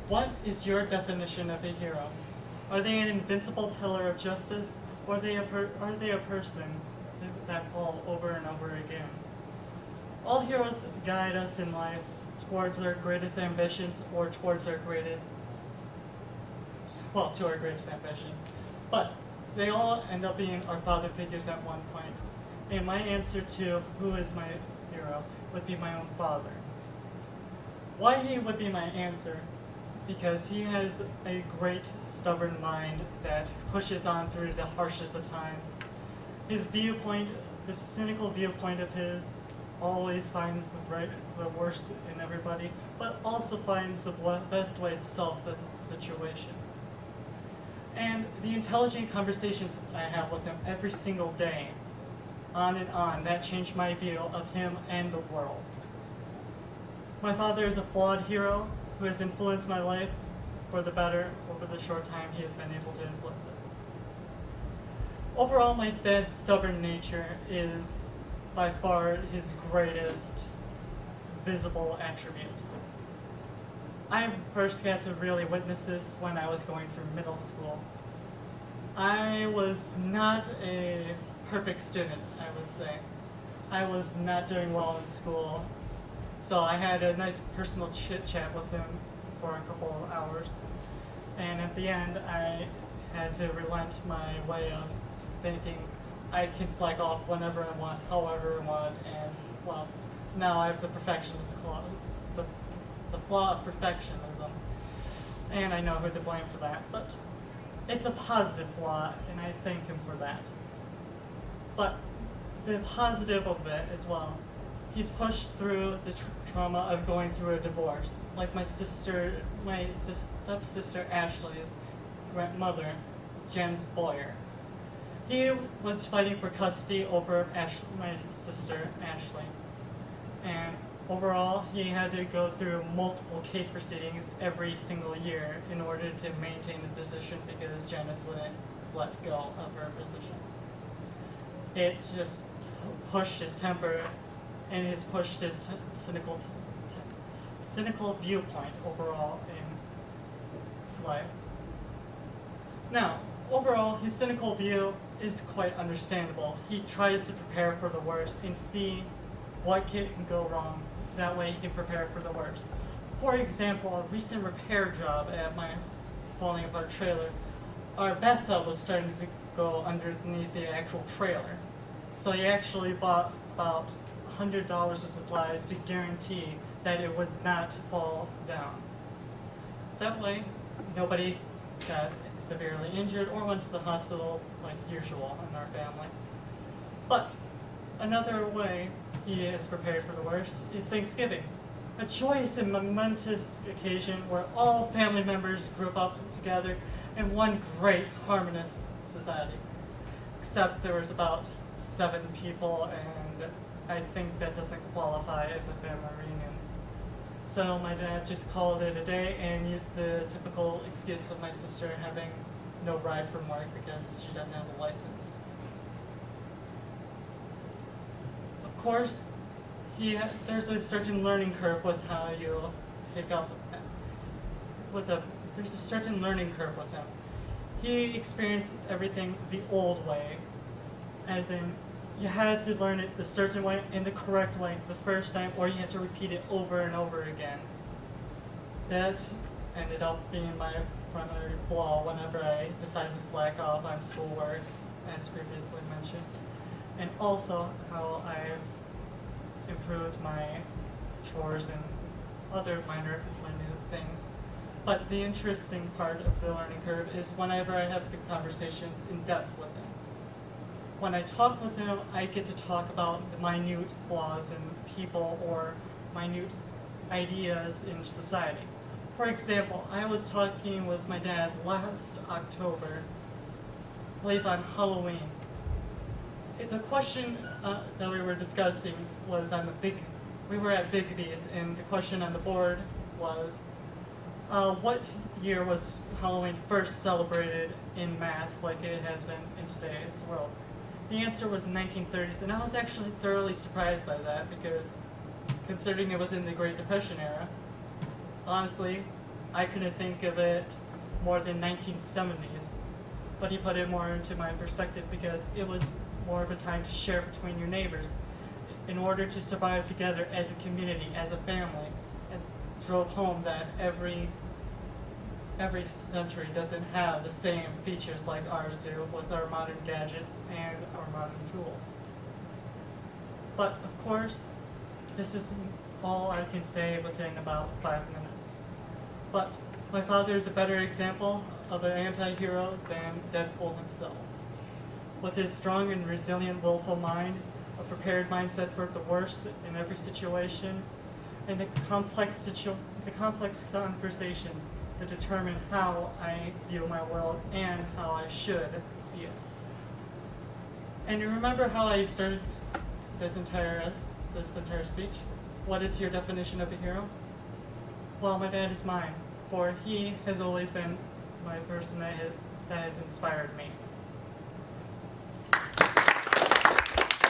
What is your definition of a hero? Are they an invincible pillar of justice, or are they a person that fall over and over again? All heroes guide us in life towards our greatest ambitions or towards our greatest, well, to our greatest ambitions. But they all end up being our father figures at one point. And my answer to who is my hero would be my own father. Why he would be my answer? Because he has a great stubborn mind that pushes on through the harshest of times. His viewpoint, the cynical viewpoint of his, always finds the worst in everybody, but also finds the best way to solve the situation. And the intelligent conversations I have with him every single day, on and on, that changed my view of him and the world. My father is a flawed hero who has influenced my life for the better over the short time he has been able to influence it. Overall, my dad's stubborn nature is by far his greatest visible attribute. I first got to really witness this when I was going through middle school. I was not a perfect student, I would say. I was not doing well in school, so I had a nice personal chit-chat with him for a couple of hours. And at the end, I had to relent my way of thinking I can slack off whenever I want, however I want, and, well, now I have the perfectionist flaw, the flaw of perfectionism, and I know who to blame for that, but it's a positive flaw, and I thank him for that. But the positive of it as well, he's pushed through the trauma of going through a divorce, like my stepsister Ashley's grandmother, Janice Boyer. He was fighting for custody over my sister Ashley, and overall he had to go through multiple case proceedings every single year in order to maintain his position because Janice wouldn't let go of her position. It just pushed his temper and has pushed his cynical viewpoint overall in life. Now, overall, his cynical view is quite understandable. He tries to prepare for the worst and see what can go wrong. That way he can prepare for the worst. For example, a recent repair job at my falling apart trailer, our bathtub was starting to go underneath the actual trailer. So he actually bought about $100 of supplies to guarantee that it would not fall down. That way, nobody got severely injured or went to the hospital like usual in our family. But another way he is prepared for the worst is Thanksgiving, a joyous and momentous occasion where all family members group up together in one great harmonious society. Except there was about 7 people, and I think that doesn't qualify as a family reunion. So my dad just called it a day and used the typical excuse of my sister having no ride from work because she doesn't have a license. Of course, there's a certain learning curve with how you pick up there's a certain learning curve with him. He experienced everything the old way, as in you had to learn it the certain way and the correct way the first time, or you had to repeat it over and over again. That ended up being my primary flaw whenever I decided to slack off on schoolwork, as previously mentioned, and also how I improved my chores and other minor things. But the interesting part of the learning curve is whenever I have the conversations in depth with him. When I talk with him, I get to talk about the minute flaws in people or minute ideas in society. For example, I was talking with my dad last October, I believe on Halloween. The question that we were discussing was we were at Bigby's, and the question on the board was, what year was Halloween first celebrated in mass like it has been in today's world? The answer was 1930s, and I was actually thoroughly surprised by that because considering it was in the Great Depression era, honestly, I couldn't think of it more than 1970s, but he put it more into my perspective because it was more of a time to share between your neighbors in order to survive together as a community, as a family, and drove home that every country doesn't have the same features like ours do with our modern gadgets and our modern tools. But of course, this is all I can say within about 5 minutes. But my father is a better example of an anti-hero than Deadpool himself. With his strong and resilient, willful mind, a prepared mindset for the worst in every situation, and the complex conversations that determine how I view my world and how I should see it. And you remember how I started this entire speech? What is your definition of a hero? Well, my dad is mine, for he has always been my person that has inspired me.